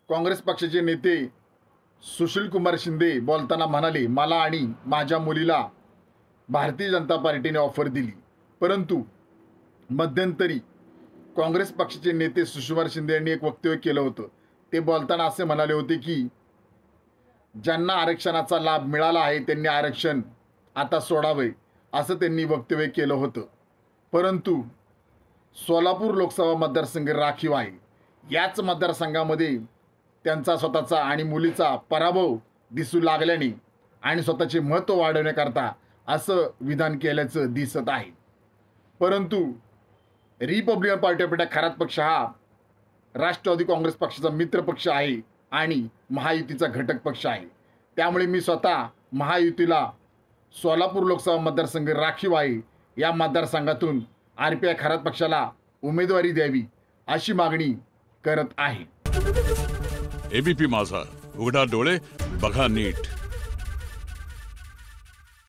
काँग्रेस पक्षाचे नेते सुशीलकुमार शिंदे बोलताना म्हणाले, मला आणि माझ्या मुलीला भारतीय जनता पार्टीने ऑफर दिली, परंतु मध्यंतरी काँग्रेस पक्षाचे नेते सुशीलकुमार शिंदे यांनी एक वक्तव्य केलं होतं. ते बोलताना असे म्हणाले होते की ज्यांना आरक्षणाचा लाभ मिळाला आहे त्यांनी आरक्षण आता सोडावे, असं त्यांनी वक्तव्य केलं होतं. परंतु सोलापूर लोकसभा मतदारसंघ राखीव आहे. याच मतदारसंघामध्ये त्यांचा स्वतःचा आणि मुलीचा पराभव दिसू लागल्याने आणि स्वतःचे महत्त्व वाढवण्याकरता असं विधान केल्याचं दिसत आहे. परंतु Republican party of India Kharat पक्ष हा राष्ट्रवादी काँग्रेस पक्षाचा मित्र पक्ष आहे आणि महायुतीचा घटक पक्ष आहे. त्यामुळे मी स्वतः महायुतीला सोलापूर लोकसभा मतदारसंघ राखीव आहे या मतदारसंघातून RPI खरात पक्षाला उमेदवारी द्यावी अशी मागणी करत आहे. ABP माझा, उघडा डोळे बघा नीट.